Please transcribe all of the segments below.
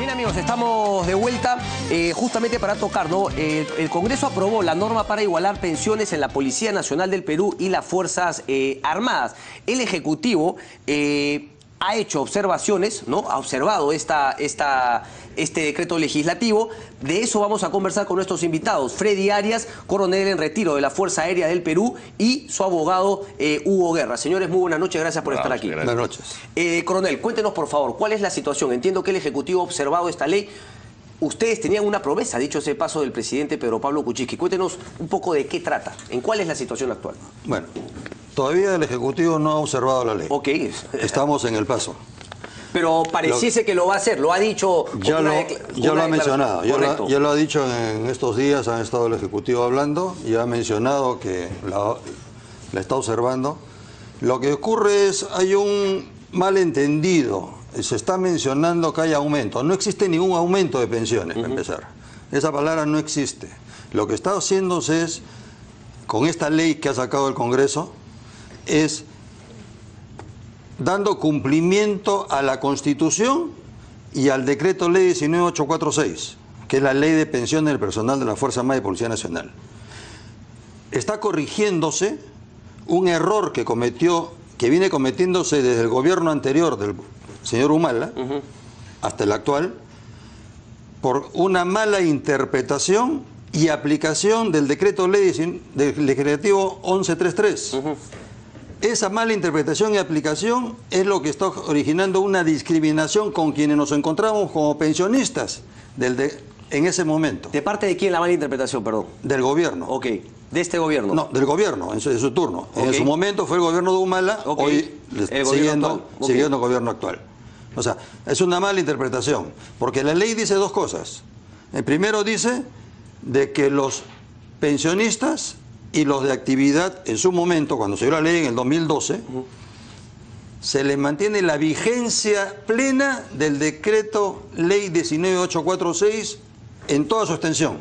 Bien, amigos, estamos de vuelta justamente para tocar, ¿no? El Congreso aprobó la norma para igualar pensiones en la Policía Nacional del Perú y las Fuerzas Armadas. El Ejecutivo ha hecho observaciones, ¿no? Ha observado este decreto legislativo. De eso vamos a conversar con nuestros invitados. Freddy Arias, coronel en retiro de la Fuerza Aérea del Perú, y su abogado Hugo Guerra. Señores, muy buenas noches, gracias por estar aquí. Buenas noches. Coronel, cuéntenos por favor, ¿cuál es la situación? Entiendo que el Ejecutivo ha observado esta ley. Ustedes tenían una promesa, dicho ese paso, del presidente Pedro Pablo Kuczynski. Cuéntenos un poco de qué trata, en cuál es la situación actual. Bueno, todavía el Ejecutivo no ha observado la ley. Ok. Estamos en el paso. Pero pareciese que lo va a hacer, lo ha dicho... Ya lo ha mencionado, ya lo ha dicho en estos días, ha estado el Ejecutivo hablando y ha mencionado que la está observando. Lo que ocurre es, hay un malentendido, se está mencionando que hay aumento. No existe ningún aumento de pensiones, para empezar. Esa palabra no existe. Lo que está haciéndose es, con esta ley que ha sacado el Congreso, es dando cumplimiento a la Constitución y al decreto ley 19846, que es la ley de pensiones del personal de la Fuerza Armada y Policía Nacional. Está corrigiéndose un error que viene cometiéndose desde el gobierno anterior del señor Humala hasta el actual, por una mala interpretación y aplicación del decreto ley del legislativo 1133. Esa mala interpretación y aplicación es lo que está originando una discriminación con quienes nos encontramos como pensionistas en ese momento. ¿De parte de quién la mala interpretación, perdón? Del gobierno. Ok, ¿de este gobierno? No, del gobierno, en su turno. Okay. En su momento fue el gobierno de Humala, hoy siguiendo el gobierno actual. O sea, es una mala interpretación, porque la ley dice dos cosas. El primero dice de que los pensionistas y los de actividad, en su momento, cuando se dio la ley en el 2012, se les mantiene la vigencia plena del decreto ley 19846 en toda su extensión.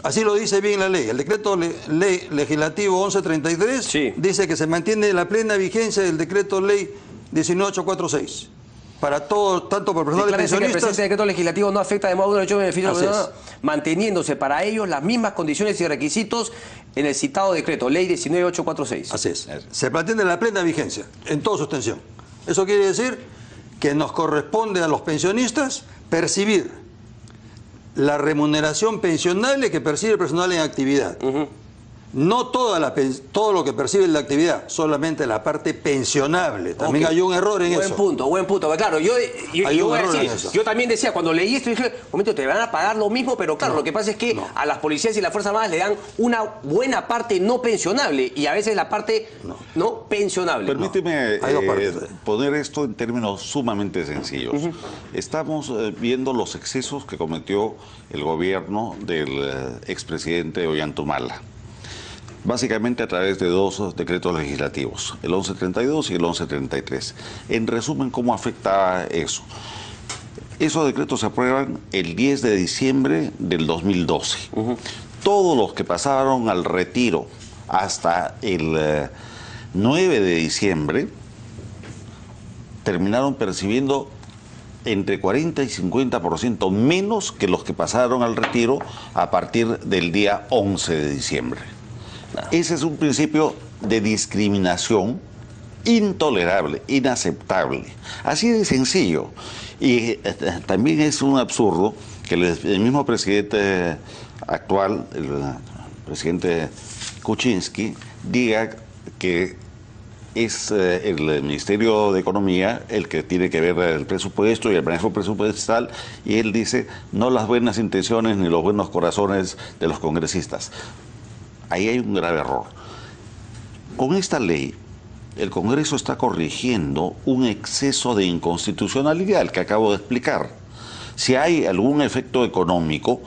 Así lo dice bien la ley. El decreto ley legislativo 1133 dice que se mantiene la plena vigencia del decreto ley 19846. Para todos, tanto para personal de pensionistas... Que el presente decreto legislativo no afecta de modo alguno el beneficio de la persona, manteniéndose para ellos las mismas condiciones y requisitos en el citado decreto, ley 19846. Así es. Se mantiene la plena vigencia en toda su extensión. Eso quiere decir que nos corresponde a los pensionistas percibir la remuneración pensionable que percibe el personal en actividad. No todo lo que percibe la actividad, solamente la parte pensionable. También hay un error en eso. Buen punto. Claro, yo también decía, cuando leí esto, dije, un momento, te van a pagar lo mismo, pero claro, lo que pasa es que a las policías y las Fuerzas Armadas le dan una buena parte no pensionable y a veces la parte no pensionable. Permíteme poner esto en términos sumamente sencillos. Estamos viendo los excesos que cometió el gobierno del expresidente Ollanta, básicamente a través de dos decretos legislativos, el 1132 y el 1133. En resumen, ¿cómo afecta eso? Esos decretos se aprueban el 10 de diciembre del 2012. Todos los que pasaron al retiro hasta el 9 de diciembre terminaron percibiendo entre 40 y 50% menos que los que pasaron al retiro a partir del día 11 de diciembre. Ese es un principio de discriminación intolerable, inaceptable. Así de sencillo. Y también es un absurdo que el mismo presidente actual, el presidente Kuczynski, diga que es el Ministerio de Economía el que tiene que ver el presupuesto y el manejo presupuestal, y él dice no las buenas intenciones ni los buenos corazones de los congresistas. Ahí hay un grave error. Con esta ley, el Congreso está corrigiendo un exceso de inconstitucionalidad, el que acabo de explicar. Si hay algún efecto económico,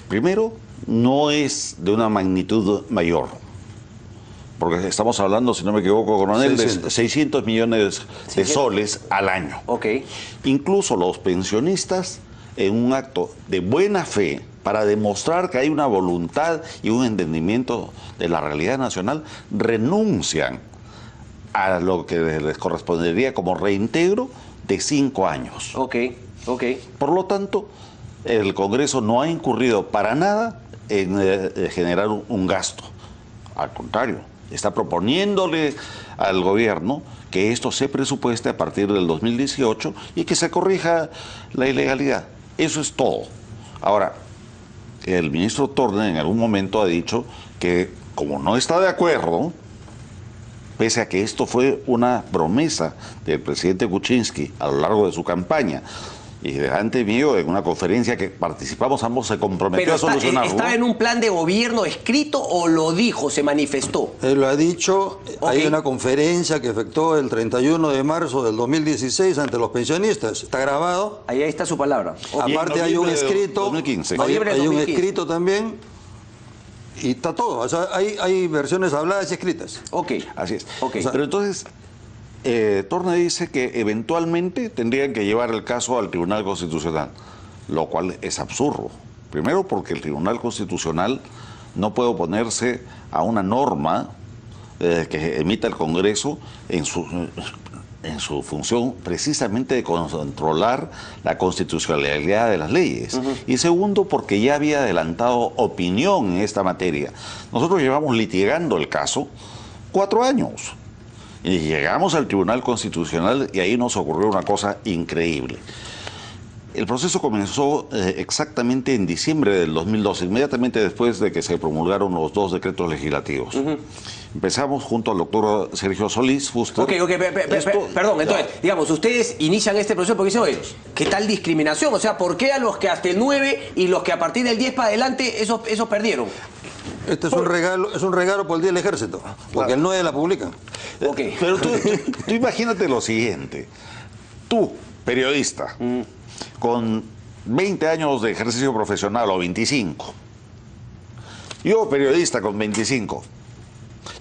primero, no es de una magnitud mayor, porque estamos hablando, si no me equivoco, coronel, de 600 millones de soles al año. Incluso los pensionistas, en un acto de buena fe, para demostrar que hay una voluntad y un entendimiento de la realidad nacional, renuncian a lo que les correspondería como reintegro de 5 años. Ok. Por lo tanto, el Congreso no ha incurrido para nada en generar un gasto. Al contrario, está proponiéndole al gobierno que esto se presupueste a partir del 2018 y que se corrija la ilegalidad. Eso es todo. Ahora, el ministro Torne en algún momento ha dicho que como no está de acuerdo, pese a que esto fue una promesa del presidente Kuczynski a lo largo de su campaña, y delante mío, en una conferencia que participamos, ambos se comprometió a solucionarlo. ¿Estaba en un plan de gobierno escrito o lo dijo, se manifestó? Él lo ha dicho, Okay. Hay una conferencia que efectuó el 31 de marzo del 2016 ante los pensionistas. Está grabado. Ahí está su palabra. Y en Aparte hay un noviembre de escrito, 2015. hay Noviembre de un 2015. escrito también, y está todo. O sea, hay versiones habladas y escritas. Ok. Así es. Ok. Pero entonces, Torne dice que eventualmente tendrían que llevar el caso al Tribunal Constitucional, lo cual es absurdo. Primero porque el Tribunal Constitucional no puede oponerse a una norma que emita el Congreso en su función precisamente de controlar la constitucionalidad de las leyes. Y segundo, porque ya había adelantado opinión en esta materia. Nosotros llevamos litigando el caso 4 años. Y llegamos al Tribunal Constitucional y ahí nos ocurrió una cosa increíble. El proceso comenzó exactamente en diciembre del 2012, inmediatamente después de que se promulgaron los 2 decretos legislativos. Empezamos junto al doctor Sergio Solís Fuster. Perdón, entonces, digamos, ustedes inician este proceso porque dicen, oye, ¿qué tal discriminación? O sea, ¿por qué a los que hasta el 9 y los que a partir del 10 para adelante, esos perdieron? Este es un regalo por el Día del Ejército, porque el 9 la publican. Ok. Pero tú imagínate lo siguiente. Tú, periodista, con 20 años de ejercicio profesional o 25. Yo, periodista con 25.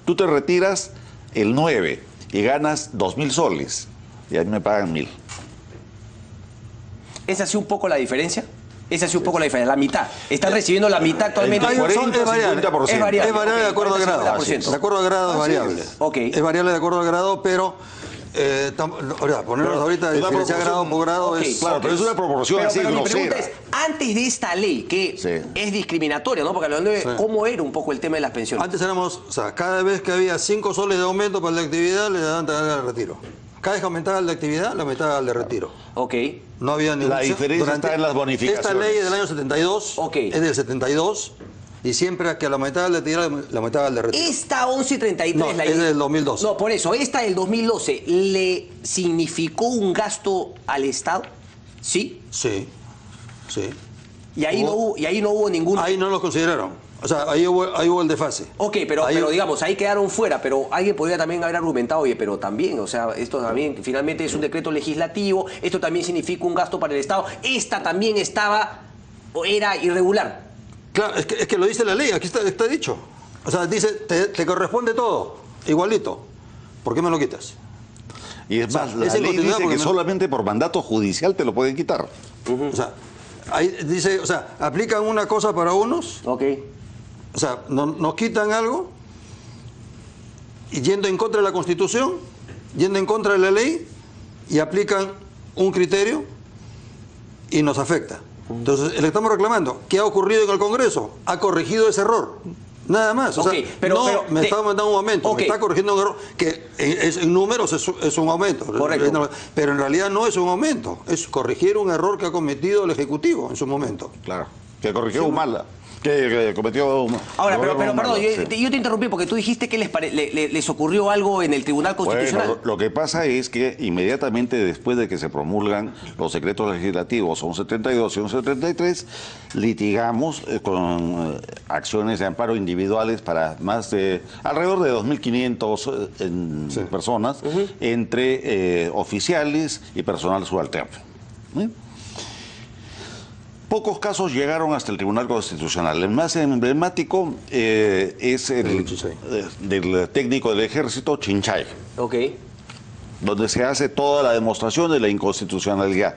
Tú te retiras el 9 y ganas 2.000 soles. Y a mí me pagan 1.000. ¿Es así un poco la diferencia? Es así un poco la diferencia, la mitad. Están recibiendo la mitad actualmente. Entre 40 y 50%. Es variable. Es variable de acuerdo al grado. 40-50%. De acuerdo al grado es variable. Ok. Es variable de acuerdo al grado, pero ponernos ahorita a diferenciar grado por grado Ok. es... Claro, pero es una proporción así Pero mi grosera. pregunta es, antes de esta ley, que Sí. es discriminatoria, ¿no? Porque lo de ¿cómo era un poco el tema de las pensiones? Antes éramos, o sea, cada vez que había 5 soles de aumento para la actividad, le daban el retiro. Cada vez que aumentaba la actividad, le aumentaba el de retiro. Ok. No había ningún... La diferencia está en las bonificaciones. Esta ley es del año 72, Ok. es del 72, y siempre que la aumentaba el de actividad, le aumentaba el de retiro. Esta 1133, No, la es del 2012. No, por eso, esta del 2012, ¿le significó un gasto al Estado? ¿Sí? Sí, sí. Y ahí, no hubo ningún... Ahí no lo consideraron. O sea, ahí hubo el desfase. Ok, pero Ahí- digamos, ahí quedaron fuera, pero alguien podría también haber argumentado, oye, pero también, o sea, esto también finalmente es un decreto legislativo, esto también significa un gasto para el Estado, esta también estaba, o era irregular. Claro, es que lo dice la ley, aquí está dicho. O sea, dice, te corresponde todo, igualito. ¿Por qué me lo quitas? Y es más, la es en ley continuidad dice que porque solamente por mandato judicial te lo pueden quitar. O sea, ahí dice, o sea, aplican una cosa para unos, Ok. o sea, nos quitan algo, y yendo en contra de la Constitución, yendo en contra de la ley, y aplican un criterio y nos afecta. Entonces, le estamos reclamando. ¿Qué ha ocurrido en el Congreso? Ha corregido ese error. Nada más. O sea, Ok, pero me está aumentando un aumento, ok. me está corrigiendo un error que en números es un aumento. Correcto. Pero en realidad no es un aumento, es corregir un error que ha cometido el Ejecutivo en su momento. Claro. Que corrigió Humala. Que cometió... Ahora, pero gobierno perdón, Humala, sí. yo te interrumpí porque tú dijiste que les ocurrió algo en el Tribunal Constitucional. Bueno, lo que pasa es que inmediatamente después de que se promulgan los decretos legislativos 1172 y 1173, litigamos con acciones de amparo individuales para más de alrededor de 2.500 personas, entre oficiales y personal subalterno. ¿Sí? Pocos casos llegaron hasta el Tribunal Constitucional. El más emblemático es el del técnico del Ejército, Chinchay, Ok. donde se hace toda la demostración de la inconstitucionalidad.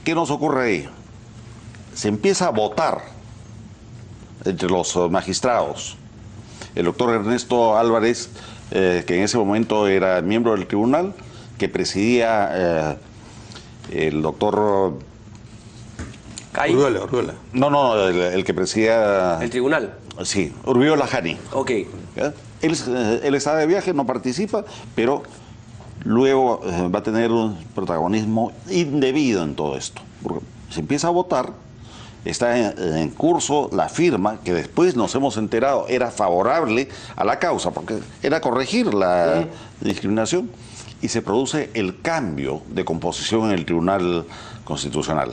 ¿Qué nos ocurre ahí? Se empieza a votar entre los magistrados. El doctor Ernesto Álvarez, que en ese momento era miembro del tribunal, que presidía el doctor... Urbiola. No, el que presidía... El tribunal. Sí, Urbiola Jani. Ok. ¿Ya? Él está de viaje, no participa, pero luego va a tener un protagonismo indebido en todo esto. Porque se empieza a votar, está en curso la firma, que después nos hemos enterado era favorable a la causa, porque era corregir la discriminación, y se produce el cambio de composición en el Tribunal Constitucional.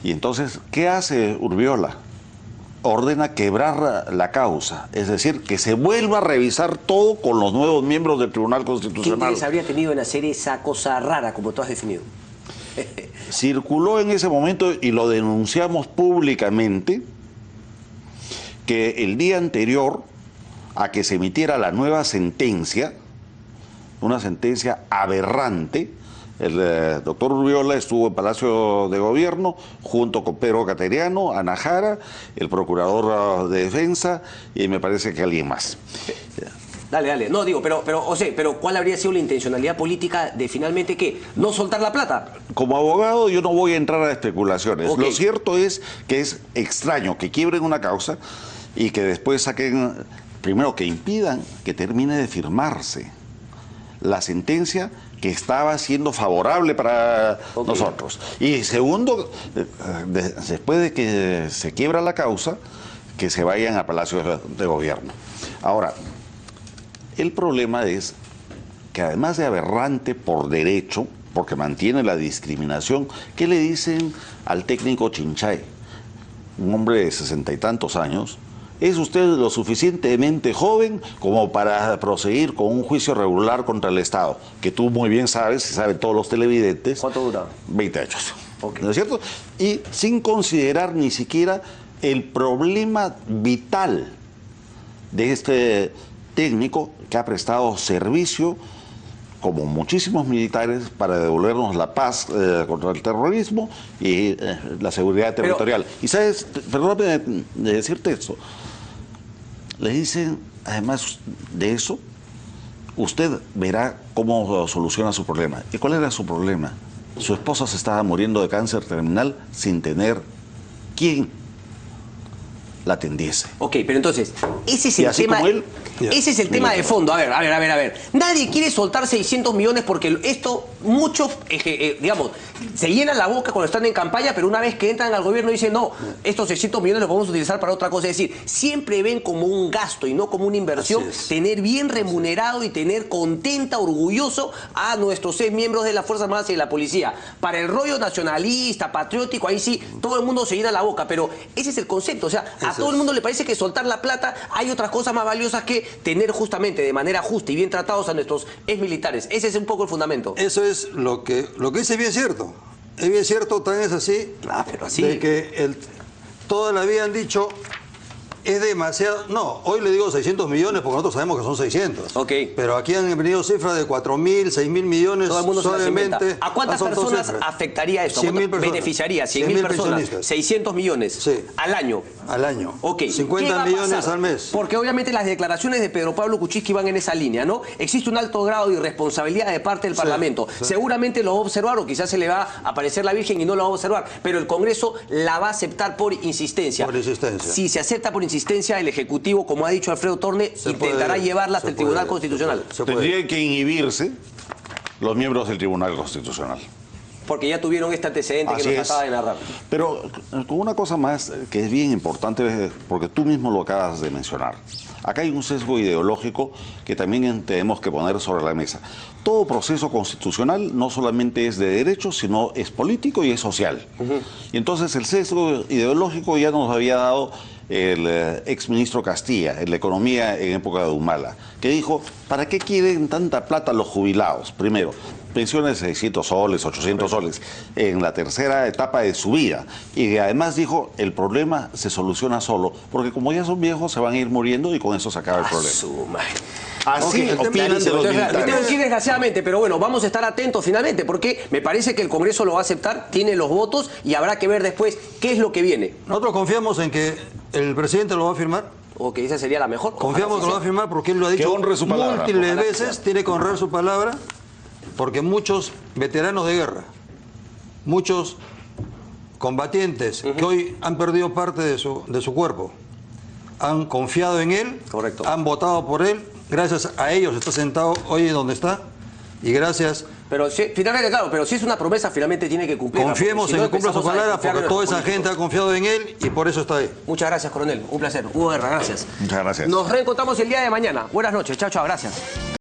Y entonces, ¿qué hace Urbiola? Ordena quebrar la causa, es decir, que se vuelva a revisar todo con los nuevos miembros del Tribunal ¿Qué Constitucional. interés habría tenido en hacer esa cosa rara, como tú has definido? Circuló en ese momento, y lo denunciamos públicamente, que el día anterior a que se emitiera la nueva sentencia, una sentencia aberrante, el doctor Urbiola estuvo en Palacio de Gobierno junto con Pedro Cateriano, Ana Jara, el procurador de defensa y me parece que alguien más. Dale. No, digo, pero ¿cuál habría sido la intencionalidad política de finalmente qué? ¿No soltar la plata? Como abogado yo no voy a entrar a especulaciones. Okay. Lo cierto es que es extraño que quiebren una causa y que después saquen, primero que impidan que termine de firmarse la sentencia que estaba siendo favorable para nosotros. Y segundo, después de que se quiebra la causa, que se vayan a Palacio de Gobierno. Ahora, el problema es que además de aberrante por derecho, porque mantiene la discriminación, ¿qué le dicen al técnico Chinchay? Un hombre de 60 y tantos años. ¿Es usted lo suficientemente joven como para proseguir con un juicio regular contra el Estado? Que tú muy bien sabes, y saben todos los televidentes. ¿Cuánto dura? 20 años. Okay. ¿No es cierto? Y sin considerar ni siquiera el problema vital de este técnico que ha prestado servicio, como muchísimos militares, para devolvernos la paz contra el terrorismo y la seguridad territorial. Y sabes, perdóname de decirte esto, le dicen, además de eso, usted verá cómo soluciona su problema. ¿Y cuál era su problema? Su esposa se estaba muriendo de cáncer terminal sin tener quien la atendiese. Ok, pero entonces, ese es el tema. Ese es el tema de fondo. A ver. Nadie quiere soltar 600 millones porque esto, muchos, digamos, se llenan la boca cuando están en campaña, pero una vez que entran al gobierno dicen, no, estos 600 millones los podemos utilizar para otra cosa. Es decir, siempre ven como un gasto y no como una inversión, tener bien remunerado y tener contenta, orgulloso a nuestros 6 miembros de las Fuerzas Armadas y de la Policía. Para el rollo nacionalista, patriótico, ahí sí, todo el mundo se llena la boca, pero ese es el concepto. O sea, a todo el mundo le parece que soltar la plata hay otras cosas más valiosas que tener justamente de manera justa y bien tratados a nuestros exmilitares. Ese es un poco el fundamento. Eso es lo que dice es bien cierto. Es bien cierto, tan es así, pero así. de que toda la vida han dicho es demasiado. No, hoy le digo 600 millones porque nosotros sabemos que son 600. Ok. Pero aquí han venido cifras de 4.000, 6.000 millones. Todo el mundo solamente. se las inventa. ¿A cuántas personas afectaría esto? ¿A cuántas beneficiaría? 100.000 personas. 600 millones. Sí. Al año. Al año. Ok. 50 millones al mes. Porque obviamente las declaraciones de Pedro Pablo Kuczynski van en esa línea, ¿no? Existe un alto grado de irresponsabilidad de parte del Parlamento. Sí. Seguramente lo va a observar o quizás se le va a aparecer la Virgen y no lo va a observar. Pero el Congreso la va a aceptar por insistencia. Por insistencia. Si se acepta por insistencia, el Ejecutivo, como ha dicho Alfredo Torne, intentará llevarla hasta el Tribunal Constitucional. Tendrían que inhibirse los miembros del Tribunal Constitucional. Porque ya tuvieron este antecedente que nos acaba de narrar. Pero con una cosa más que es bien importante, porque tú mismo lo acabas de mencionar. Acá hay un sesgo ideológico que también tenemos que poner sobre la mesa. Todo proceso constitucional no solamente es de derechos, sino es político y es social. Y entonces el sesgo ideológico ya nos había dado el exministro Castilla, en la economía en época de Humala, que dijo, ¿para qué quieren tanta plata los jubilados? Primero, pensiones de 600 soles, 800 soles, en la tercera etapa de su vida. Y además dijo, el problema se soluciona solo, porque como ya son viejos, se van a ir muriendo y con eso se acaba el problema. Así opinan de los militares. Tengo que ir desgraciadamente, pero bueno, vamos a estar atentos finalmente, porque me parece que el Congreso lo va a aceptar, tiene los votos y habrá que ver después qué es lo que viene. Nosotros confiamos en que el presidente lo va a firmar. O que esa sería la mejor. Confiamos que lo va a firmar porque él lo ha dicho múltiples veces, tiene que honrar su palabra. porque muchos veteranos de guerra, muchos combatientes que hoy han perdido parte de su cuerpo, han confiado en él, correcto, han votado por él, gracias a ellos está sentado hoy donde está, y gracias... Pero finalmente, claro, pero si es una promesa, finalmente tiene que cumplirla. Confiemos en que cumpla su palabra, porque toda esa gente ha confiado en él y por eso está ahí. Muchas gracias, coronel. Un placer. Hugo Guerra, gracias. Muchas gracias. Nos reencontramos el día de mañana. Buenas noches. Chao, chao. Gracias.